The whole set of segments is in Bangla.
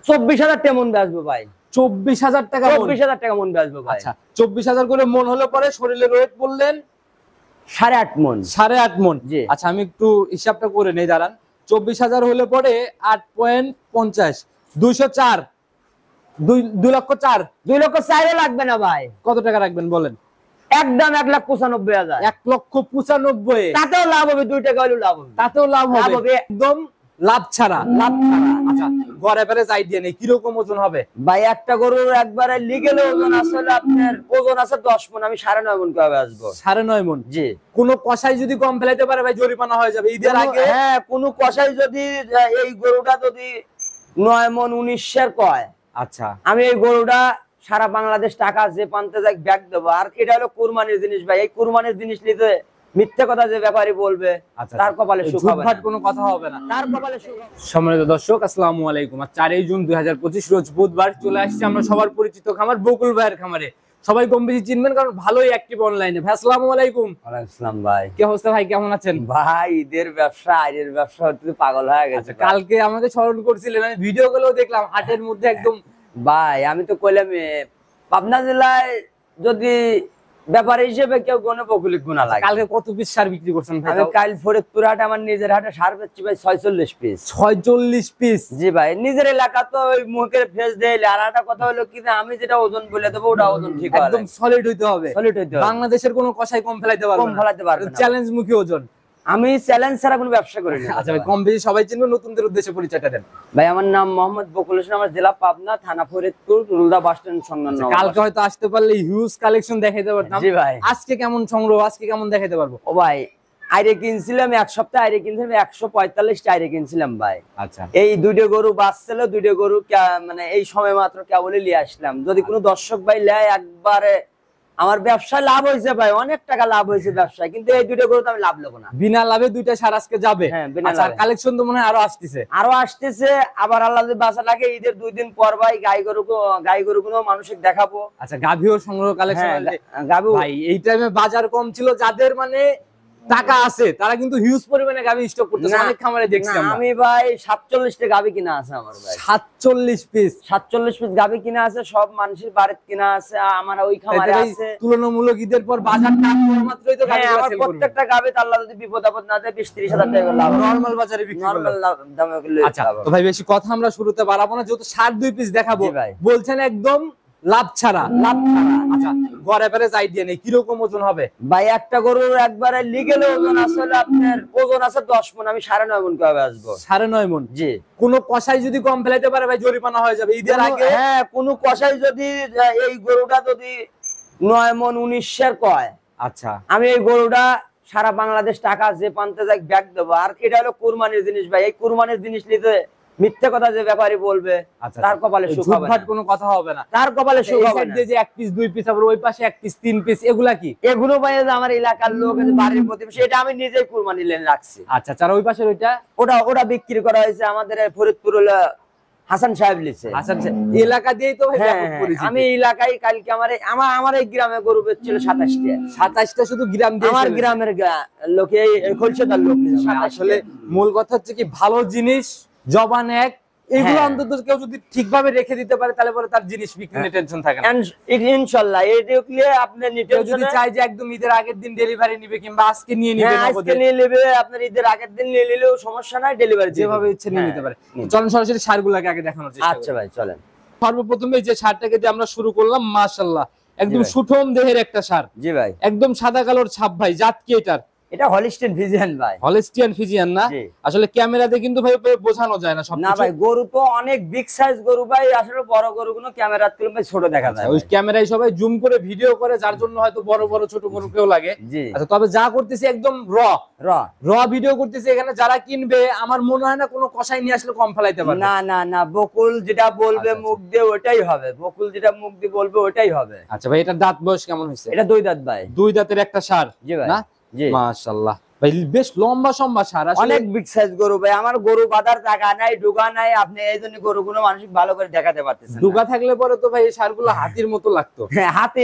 24,000 টাকা মন বেচবো ভাই। 24,000 টাকা? 24,000 টাকা মন বেচবো ভাই। আচ্ছা 24,000 করে মন হলে পরে শরীরের ওয়েট বললেন 8.5 মন। 8.5 মন। জি। আচ্ছা আমি একটু হিসাবটা করে নেই, দাঁড়ান। 24,000 হলে পরে 8.50 204 2 লক্ষ 4। 2 লক্ষ 4 লাগবে না ভাই। কত টাকা রাখবেন বলেন? একদম 1,95,000। 1,95,000। তাতেও লাভ হবে, 2 টাকা হলেও লাভ হবে। তাতেও লাভ হবে, একদম লাভ ছাড়া। লাভ ছাড়া। আচ্ছা গড় এভারেজ আইডিয়া নেই কিরকম ওজন হবে ভাই? একটা গরুর একবারে লিগেল ওজন আসলে আপনার ওজন আছে 10 মণ, আমি 9.5 মণ কিভাবে আসবো? 9.5 মণ। জি। কোন কষাই যদি কম ফেলাইতে পারে ভাই জরিমানা হয়ে যাবে ঈদের আগে। হ্যাঁ, কোন কষাই যদি এই গরুটা যদি 9 মণ 19 কয়, আচ্ছা আমি এই গরুটা সারা বাংলাদেশ টাকা যে পান্তে যাই ব্যাগ দেবো। আর এটা হলো কুরবানির জিনিস ভাই, এই কুরবানির জিনিস নিতে মিথ্যে কথা যে ব্যাপারী বলবে তার কপালে সুখ হবে না, কোনো কথা হবে না, তার কপালে সুখ হবে। সম্মানিত দর্শক আসসালামু আলাইকুম। আর 4 জুন 2025 রোজ বুধবার চলে আসছে আমরা সবার পরিচিত খামার বকুল ভাইয়ের খামারে। সবাই কম বেশি চিনবেন কারণ ভালোই অ্যাক্টিভ অনলাইনে। ভাই আসসালামু আলাইকুম। ওয়ালাইকুম আসসালাম ভাই। কি অবস্থা ভাই, কেমন আছেন? ভাই ঈদের ব্যবসা, আইরের ব্যবসা হতে পাগল হয়ে গেছে। কালকে আমাকে স্মরণ করছিলেন, আমি ভিডিও গুলো দেখলাম হাটের মধ্যে একদম। ভাই আমি তো কইলাম পাবনা জেলায় যদি ব্যাপার হিসেবে কেউ গনে বকুলি গুণা লাগে। কালকে কত পিস সার বিক্রি করছেন ভাই? আমি কাল ফরিদপুর হাটে আমার নিজের হাটে সার বেচছি ভাই 46 পিস। 46 পিস? জি ভাই, নিজের এলাকা তো ওই মুখের ফেস দেইলে। আর একটা কথা হলো কি, আমি যেটা ওজন বলে দেবো ওটা ওজন ঠিক হবে, একদম সলিড হইতে হবে। সলিড হইতে হবে। বাংলাদেশের কোনো কষাই কম ফেলাইতে পারবে না, কম ফেলাতে পারবে না। চ্যালেঞ্জ মুখী ওজন। আমি চ্যালেঞ্জ ছাড়া কোনো ব্যবসা করি না। আচ্ছা ভাই কম বেশি সবাই চিনবে, নতুনদের উদ্দেশ্যে পরিচয়টা দেন। ভাই আমার নাম মোহাম্মদ বকুল হোসেন, আমার জেলা পাবনা, থানা ফরিদপুর, রুলদা বাস স্ট্যান্ড সংলগ্ন। কালকে হয়তো আসতে পারলে হিউজ কালেকশন দেখাইতে পারতাম। জি ভাই। আজকে কেমন সংগ্রহ, আজকে কেমন দেখাইতে পারবো? ও ভাই আইরে কিনছিলাম, এক সপ্তাহ আইরে কিনছিলাম 145টা আইরে কিনছিলাম ভাই। আচ্ছা এই দুইটা গরু বাঁচছিল, দুইটা গরু মানে এই সময় মাত্র কেবলই নিয়ে আসলাম। যদি কোনো দর্শক ভাই লেয় একবারে আমার ব্যবসায় লাভ হয়েছে ভাই, অনেক টাকা লাভ হয়েছে ব্যবসায়, কিন্তু এই দুইটা গরু তো আমি লাভ নেবো না। বিনা লাভে দুইটা সার আজকে যাবে। হ্যাঁ, আচ্ছা কালেকশন তো মনে হয় আরো আসতেছে। আরো আসতেছে, আবার আল্লাহ যদি বাঁচা লাগে ঈদের 2 দিন পর ভাই গাই গরুগুলো মানুষকে দেখাবো। আচ্ছা গাভীও সংগ্রহ কালেকশন। গাভী ভাই এই টাইমে বাজার কম ছিল, যাদের মানে টাকা আছে তারা কিন্তু হিউজ পরিমাণে গাভী স্টক করতেছে, অনেক খামারে দেখছি আমরা। আমি ভাই 47টা গাভী কিনা আছে আমার ভাই। 47 পিস? 47 পিস গাভী কিনা আছে, সব মানুষের বাড়িতে কিনা আছে, আমার ওই খামারে আছে। তুলনামূলক ঈদের পর বাজার টান পড়া মাত্রই তো গাভী আমার সেল করব। প্রত্যেকটা গাভীতে আল্লাহ যদি বিপদ আপদ না দেয় 20-30 হাজার টাকা লাভ, নরমাল বাজারে বিক্রি করলে নরমাল দামে করলে। আচ্ছা তো ভাই বেশি কথা আমরা শুরুতে বাড়াবো না, যেহেতু 2 পিস দেখাবো ভাই বলছেন একদম লাভ ছাড়া। লাভ ছাড়া। আচ্ছা গড় এভারেজ আইডিয়া নেই কিরকম ওজন হবে ভাই? একটা গরুর একবারে লিগেল ওজন আসলে আপনার ওজন আছে 10 মণ, আমি 9.5 মণ কিভাবে আসবো? 9.5 মণ। জি। কোন কষাই যদি কম ফেলাইতে পারে ভাই জরিমানা হয়ে যাবে ঈদের আগে। হ্যাঁ, কোন কষাই যদি এই গরুটা যদি 9 মণ 19 কয়, আচ্ছা আমি এই গরুটা সারা বাংলাদেশ টাকা যে পান্তে যাই ব্যাগ দেবো। আর এটা হলো কুরবানির জিনিস ভাই, এই কুরবানির জিনিস নিতে মিথ্যে কথা যে ব্যাপারী বলবে তার কপালে সুখ হবে না, কোনো কথা হবে না, তার কপালে সুখ হবে না। যে 1 পিস 2 পিস আবার ওই পাশে 1 পিস 3 পিস এগুলা কি? এগুলো ভাই আমার এলাকার লোক, বাড়ির প্রতিবেশী, এটা আমি নিজেই কুরবানি লেনে রাখছি। আচ্ছা আর ওই পাশের ওইটা? ওটা বিক্রি করা হয়েছে আমাদের ফরিদপুর হলো হাসান সাহেব লিছে। আচ্ছা এলাকা দিয়েই তো ভাই ব্যাপক পরিচিতি। আমি এলাকায় কালকে আমার এই গ্রামে গরু বেচছিল 27টা। 27টা শুধু গ্রাম দিয়ে? আমার গ্রামের লোকে খোলসেদার লোক। আসলে মূল কথা হচ্ছে কি, ভালো জিনিস জবান এক, এগুলো অন্তত কেউ যদি ঠিকভাবে রেখে দিতে পারে তাহলে পরে তার জিনিস বিক্রি নিয়ে টেনশন থাকে না ইনশাআল্লাহ। এইগুলো আপনি নিতে যদি চাই যে একদম ঈদের আগের দিন ডেলিভারি নিবে কিংবা আজকে নিয়ে নিবে, আজকে নিয়ে নেবে, আপনার ঈদের আগের দিন নিয়ে নিলেও সমস্যা নাই, ডেলিভারি যেভাবে ইচ্ছে নিয়ে নিতে পারে। চলুন সরাসরি সারগুলোকে আগে দেখানোর চেষ্টা করি। আচ্ছা ভাই চলেন। সর্বপ্রথম এই যে সারটাকে দিয়ে আমরা শুরু করলাম, মাশাআল্লাহ একদম সুঠম দেহের একটা সার। জি ভাই। একদম সাদা কালোর ছাপ ভাই। জাত কি এটার? এটা হলিস্টিয়ান ফ্রিজিয়ান ভাই। হলিস্টিয়ান ফ্রিজিয়ান না? আসলে ক্যামেরাতে কিন্তু ভাই বোঝানো যায় না সব। না ভাই, গরু তো অনেক বিগ সাইজ গরু ভাই, আসলে বড় গরুগুলো ক্যামেরাতে তুললে ছোট দেখা যায়। ওই ক্যামেরায় সবাই জুম করে ভিডিও করে, যার জন্য হয়তো বড় বড় ছোট গরু কেউ লাগে। আচ্ছা তবে যা করতেছি একদম র ভিডিও করতেছি, এখানে যারা কিনবে আমার মনে হয় না কোনো কষাই নিয়ে আসলে কম ফেলাইতে পারবে। না বকুল যেটা বলবে মুখ দিয়ে ওটাই হবে, বকুল যেটা মুখ দিয়ে বলবে ওটাই হবে। আচ্ছা ভাই এটার দাঁত বয়স কেমন হয়েছে? এটা 2 দাঁত ভাই। 2 দাঁতের একটা সার না? জি মাশাআল্লাহ ভাই বেশ লম্বা সম্বা সার, অনেক বিগ সাইজ গরু ভাই। আমার গরু বাঁধার জায়গা নাই, ডুগা নাই, আপনি এইজন্য গরুগুলো মানুষ ভালো করে দেখাতে পারতেছেন। ডুগা থাকলে পরে তো ভাই এই সারগুলো হাতির মতো লাগতো। হ্যাঁ, হাতি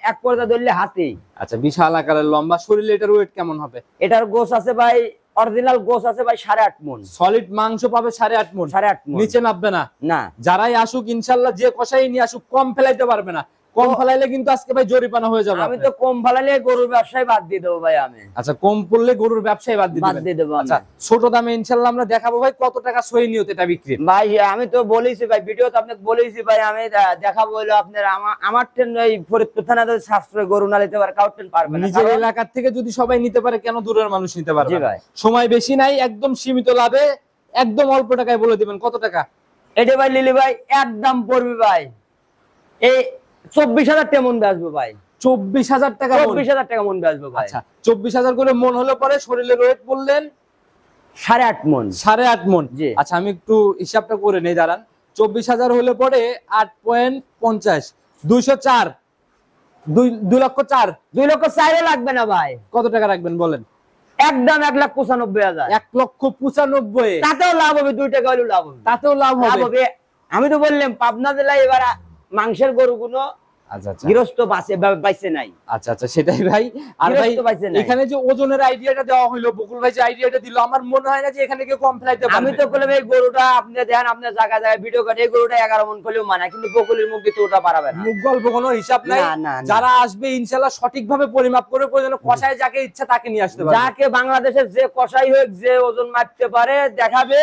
এক পর্দা ধরলে হাতি। আচ্ছা বিশাল আকারের লম্বা, শরীরে এটার ওয়েট কেমন হবে? এটার গোছ আছে ভাই অরিজিনাল গোস আছে ভাই 8.5 মণ। সলিড মাংস পাবে 8.5 মণ। 8.5 মণ, নিচে নামবে না। না। যারাই আসুক ইনশাআল্লাহ, যে কষাই নিয়ে আসুক, কম ফেলাইতে পারবে না। কম ফেলাইলে কিন্তু আজকে ভাই জরিমানা হয়ে যাবে। আমি তো কম ফেলাইলে গরুর ব্যবসায় বাদ দিয়ে দেবো ভাই আমি। আচ্ছা, কম পড়লে গরুর ব্যবসায় বাদ দিয়ে দেবো। আচ্ছা, ছোট দামে ইনশাআল্লাহ আমরা দেখাবো ভাই কত টাকা সই নিয়ত এটা বিক্রি। ভাই আমি তো বলেছি ভাই, ভিডিও তো আপনাকে বলেছি ভাই, আমি দেখাবো হলো আপনার আমার ট্রেন এই ফরিদপুর থানাতে সাশ্রয় গরু না নিতে পারে, কাউর ট্রেন পারবে না। নিজের এলাকার থেকে যদি সবাই নিতে পারে, কেন দূরের মানুষ নিতে পারবে জি না? ভাই। সময় বেশি নাই, একদম সীমিত লাভে, একদম অল্প টাকায় বলে দিবেন কত টাকা। এটা ভাই লিলি ভাই একদম পড়বে ভাই এই 24,000 টাকা মন বেচবো ভাই। 24,000 টাকা মণ। 24,000 টাকা মন বেচবো ভাই। আচ্ছা, 24,000 করে মন হলে পরে শরীরের ওয়েট বললেন 8.5 মণ। 8.5 মণ। জি। আচ্ছা, আমি একটু হিসাবটা করে নেই, দাঁড়ান। 24,000 হলে পরে 8.50 204 2 লক্ষ 4। 2 লক্ষ 4 লাগবে না ভাই। কত টাকা রাখবেন বলেন? একদম 1,95,000। 1,95,000। তাতেও লাভ হবে, 2 টাকা হলেও লাভ হবে। তাতেও লাভ লাভ হবে। হবে। আমি তো বললাম পাবনা জেলায় এবার মাংসের গরুগুলো আচ্ছা আচ্ছা গৃহস্থ বাইছে নাই। আচ্ছা আচ্ছা, সেটাই ভাই। আর ভাই গৃহস্থ বাইছে নাই। এখানে যে ওজনের আইডিয়াটা দেওয়া হলো, বকুল ভাই যে আইডিয়াটা দিল, আমার মনে হয় না যে এখানে কেউ কম ফেলাইতে পারবে। আমি তো বললাম এই গরুটা আপনি দেখেন, আপনার জায়গা জায়গায় ভিডিও করে এই গরুটা 11 মণ করলেও মানায়, কিন্তু বকুলের মুখ দিয়ে ওটা পারাবে না। মুখ গল্প কোনো হিসাব নাই। না, না, না। যারা আসবে ইনশাআল্লাহ সঠিকভাবে পরিমাপ করে, প্রয়োজনে কষায় যাকে ইচ্ছা তাকে নিয়ে আসতে পারবে। যাকে বাংলাদেশের যে কষাই হোক, যে ওজন মারতে পারে দেখাবে।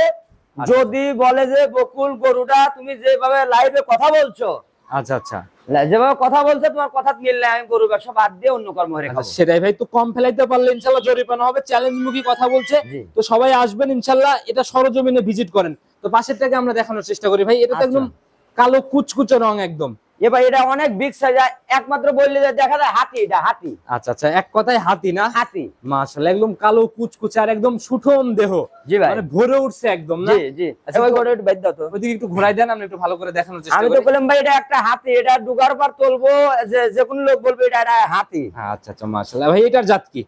যদি বলে যে বকুল গরুটা তুমি যেভাবে লাইভে কথা বলছো, আচ্ছা আচ্ছা, যেভাবে কথা বলছো তোমার কথা মিললে আমি গরু ব্যবসা বাদ দিয়ে অন্য কর্ম করে খাবো। সেটাই ভাই। তো কম ফেলাইতে পারলে ইনশাআল্লাহ জরিমানা হবে। চ্যালেঞ্জ মুখী কথা বলছে, জি। তো সবাই আসবেন ইনশাআল্লাহ। এটা সরজমিনে ভিজিট করেন। তো পাশেরটাকে আমরা দেখানোর চেষ্টা করি ভাই। এটা তো একদম কালো কুচকুচে রং একদম। এবার এটা অনেক বিগ সাইজ, একমাত্র বললে যে দেখা যায় হাতি, এটা হাতি। আচ্ছা আচ্ছা, এক কথায় হাতি না? হাতি মাশাআল্লাহ, একদম কালো কুচকুচে আর একদম সুঠম দেহ। জি ভাই। মানে ভরে উঠছে একদম না? জি জি। আচ্ছা, ওই গরুটা একটু বাইর দাও তো। ওইদিকে একটু ঘোরাই দেন, আমি একটু ভালো করে দেখানোর চেষ্টা আমি করি। তো বললাম ভাই এটা একটা হাতি, এটা ডুগার পর তুলবো, যে কোনো লোক বলবে এটা একটা হাতি। হ্যাঁ, আচ্ছা আচ্ছা, মাশাআল্লাহ ভাই। এটার জাত কি?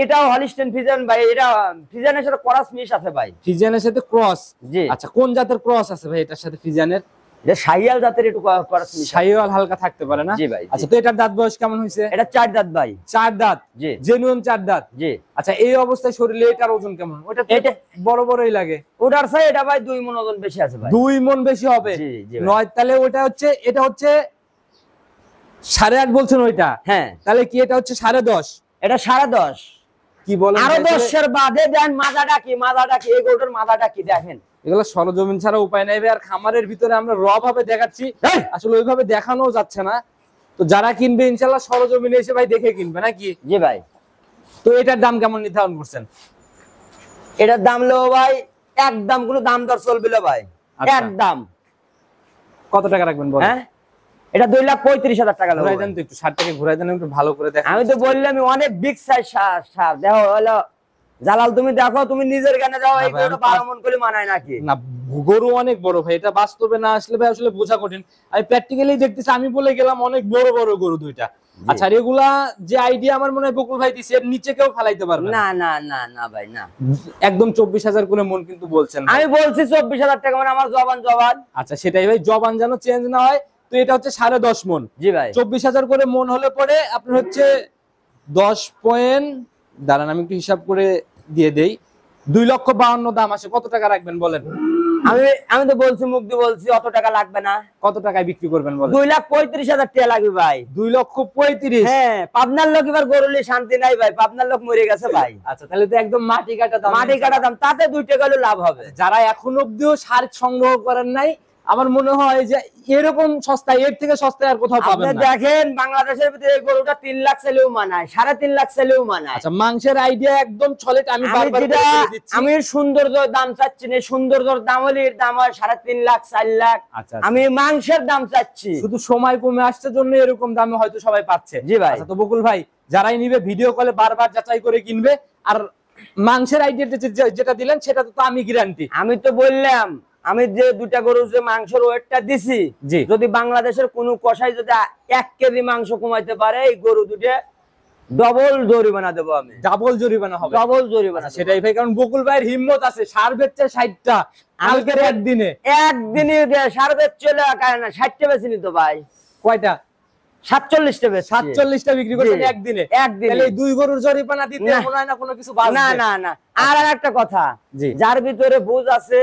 এটাও হলিস্টেইন ফ্রিজিয়ান ভাই, এটা ফ্রিজিয়ানের সাথে ক্রস মিশ আছে ভাই। ফিজিয়ানের সাথে ক্রস? জি। আচ্ছা, কোন জাতের ক্রস আছে ভাই এটার সাথে ফিজিয়ানের? এটা শাহিয়াল জাতের একটু ক্রস মিশ। শাহিওয়াল হালকা থাকতে পারে না? জি ভাই। আচ্ছা, তো এটার দাঁত বয়স কেমন হইছে? এটা 4 দাঁত ভাই। 4 দাঁত? জি। জেনুইন 4 দাঁত? জি। আচ্ছা, এই অবস্থায় শরীরে এটার ওজন কেমন? ওটা এটা বড় বড়ই লাগে। ওটার চাই এটা ভাই 2 মণ ওজন বেশি আছে ভাই। 2 মণ বেশি হবে? জি জি ভাই। নয়, তাহলে ওটা হচ্ছে, এটা হচ্ছে 8.5 বলছেন ওইটা? হ্যাঁ। তাহলে কি এটা হচ্ছে 10.5? এটা 10.5। কি বলেন? আরো 10 এর বাদে দেন মাথাটা কি, মাথাটা কি, এই গরুটার মাথাটা কি দেখেন। এগুলো সরজমিন ছাড়া উপায় নাই ভাই। আর খামারের ভিতরে আমরা র ভাবে দেখাচ্ছি, আসলে ওইভাবে দেখানো যাচ্ছে না। তো যারা কিনবে ইনশাআল্লাহ সরজমিনে এসে ভাই দেখে কিনবে নাকি? জি ভাই। তো এটার দাম কেমন নির্ধারণ করছেন? এটার দাম লো ভাই একদম কোনো দাম দর চলবে না ভাই। আচ্ছা। একদম কত টাকা রাখবেন বলেন? হ্যাঁ, এটা 2,35,000 টাকা ঘুরাই লাগবে। দেন তো একটু, শার্টটাকে ঘুরাই দেন একটু ভালো করে দেখেন। আমি তো বললাম অনেক বিগ সাইজ সার দেখো হলো জালাল, তুমি দেখো, তুমি নিজের গানে যাও, এই গরুটা 12 মণ করে মানায় নাকি? না, গরু অনেক বড় ভাই। এটা বাস্তবে না আসলে ভাই আসলে বোঝা কঠিন। আমি প্র্যাকটিক্যালি দেখতেছি, আমি বলে গেলাম অনেক বড় বড় গরু দুইটা। আচ্ছা, আর এগুলা যে আইডিয়া আমার মনে হয় বকুল ভাই দিছে, এর নিচে কেউ ফেলাইতে পারবে না। না না না না ভাই না। একদম 24,000 করে মন কিন্তু বলছেন ভাই। আমি বলছি 24,000 টাকা, মানে আমার জবান। আচ্ছা, সেটাই ভাই, জবান যেন চেঞ্জ না হয়। তো এটা হচ্ছে 10.5 মণ। জি ভাই। 24,000 করে মন হলে পরে আপনার হচ্ছে 10 পয়েন্ট, দাঁড়ান আমি একটু হিসাব করে দিয়ে দেই, 2,52,000 দাম আসে। কত টাকা রাখবেন বলেন? আমি তো বলছি, মুখ দিয়ে বলছি অত টাকা লাগবে না। কত টাকায় বিক্রি করবেন বলেন? 2,35,000 টাকা লাগবে ভাই। 2,35,000? হ্যাঁ, পাবনার লোক এবার গরুলে শান্তি নাই ভাই, পাবনার লোক মরে গেছে ভাই। আচ্ছা, তাহলে তো একদম মাটি কাটা দাম। মাটি কাটা দাম, তাতে 2 টাকা হলে লাভ হবে। যারা এখন অব্দিও সার সংগ্রহ করেন নাই, আমার মনে হয় যে এরকম সস্তায়, এর থেকে সস্তায় আর কোথাও পাবেন আপনি না। দেখেন বাংলাদেশের ভিতরে এই গরুটা 3 লাখ চাইলেও মানায়, 3.5 লাখ চাইলেও মানায়। আচ্ছা, মাংসের আইডিয়া একদম চলে। আমি বারবার বলে দিচ্ছি, আমি সৌন্দর্য দাম চাচ্ছি না, সৌন্দর্যর দাম হলে এর দাম হয় 3.5 লাখ 4 লাখ। আচ্ছা, আমি মাংসের দাম চাচ্ছি। শুধু সময় কমে আসছে জন্য এরকম দামে হয়তো সবাই পাচ্ছে। জি ভাই। আচ্ছা, তো বকুল ভাই, যারাই নিবে ভিডিও কলে বারবার যাচাই করে কিনবে। আর মাংসের আইডিয়াটা যেটা দিলেন সেটা তো আমি গ্যারান্টি। আমি তো বললাম, আমি যে 2টা গরু যে মাংসের ওয়েটটা দিছি, জি, যদি বাংলাদেশের কোন কষাই যদি 1 কেজি মাংস কমাইতে পারে, এই গরু দুটো ডবল জরিমানা দেবো আমি। ডাবল জরিমানা হবে? ডবল জরিমানা। সেটাই ভাই, কারণ বকুল ভাইয়ের হিম্মত আছে। সার বেচছে 60টা কালকের একদিনে। একদিনে সার বেচ চলে না 60টা বেশি নিত ভাই। কয়টা? 47টা বেচছি। 47টা বিক্রি করছেন জি। একদিনে? একদিনে। তাহলে এই 2 গরুর জরিপানা দিতে না। মনে হয় না কোনো কিছু বাঁচবে? না না না। আর একটা কথা, জি। যার ভিতরে বুঝ আছে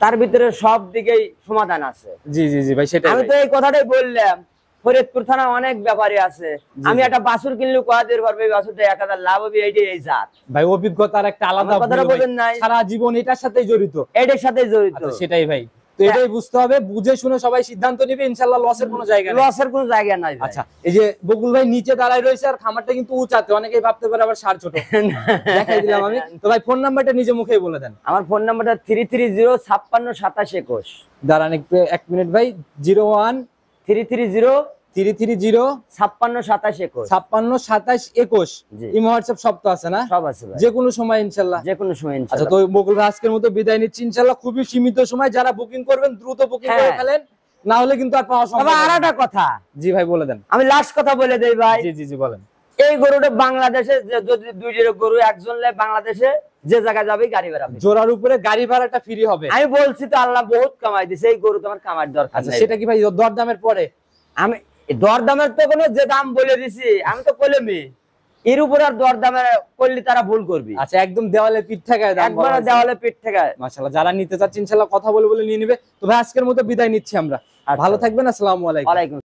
তার ভিতরে সব দিকেই সমাধান আছে। জি জি জি ভাই, সেটাই আমি ভাই। তো এই কথাটাই বললাম, ফরিদপুর থানা অনেক ব্যাপারী আছে, আমি একটা বাছুর কিনলে কোয়াদের পারবে, এই বাছুরটা 1000 লাভ হবে, এইটাই এই জাত। ভাই অভিজ্ঞতার একটা আলাদা আমার কথাটা ভূমিকা ভাই। বোঝেন নাই? সারা জীবন এটার সাথেই জড়িত। এটার সাথে জড়িত। আচ্ছা, সেটাই ভাই। তো এটাই বুঝতে হবে, বুঝে শুনে সবাই সিদ্ধান্ত নিবে, ইনশাআল্লাহ লসের কোনো জায়গা নেই। লসের কোনো জায়গা নাই ভাই। আচ্ছা, এই যে বকুল ভাই নিচে দাঁড়ায় রয়েছে আর খামারটা কিন্তু উঁচাতে, অনেকেই ভাবতে পারে আবার সার ছোট। দেখাই দিলাম আমি। তো ভাই ফোন নাম্বারটা নিজে মুখেই বলে দেন। আমার ফোন নাম্বারটা 330562721। দাঁড়ান একটু 1 মিনিট ভাই। 01 330 330 562721। 56 27 21। জি। ইমো হোয়াটসঅ্যাপ সব তো আছে না? সব আছে ভাই, যে কোনো সময় ইনশাআল্লাহ। যে কোনো সময় আচ্ছা, ইনশাআল্লাহ। তো বকুল ভাই আজকের মতো বিদায় নিচ্ছি ইনশাআল্লাহ। খুবই সীমিত সময়, যারা বুকিং করবেন দ্রুত বুকিং করে হ্যাঁ। ফেলেন, না হলে কিন্তু আর পাওয়া সম্ভব তবে আর না। একটা কথা, জি ভাই বলে দেন। আমি লাস্ট কথা বলে দেই ভাই। জি জি জি বলেন। এই গরুটা বাংলাদেশে যদি দুইটা গরু একজন লে, বাংলাদেশে যে জায়গায় যাবে গাড়ি ভাড়া free। জোড়ার উপরে গাড়ি ভাড়াটা ফ্রি হবে। আমি বলছি তো, আল্লাহ বহুত কামাই দিছে, এই গরু তোমার কামার দরকার আচ্ছা, নাই। সেটা কি ভাই দরদামের পরে? আমি দরদামের তো কোনো যে দাম বলে দিছি, আমি তো কইলামই, এর উপর আর দরদামের করলে তারা ভুল করবি। আচ্ছা, একদম দেওয়ালে পিঠ ঠেকায় দাম একবার বলা হয়েছে। দেওয়ালে পিঠ থেকে। মাশাআল্লাহ, যারা নিতে চাচ্ছে ইনশাআল্লাহ কথা বলে বলে নিয়ে নেবে। তো ভাই আজকের মতো বিদায় নিচ্ছি আমরা। আচ্ছা। ভালো থাকবেন, আসসালামু আলাইকুম। ওয়ালাইকুম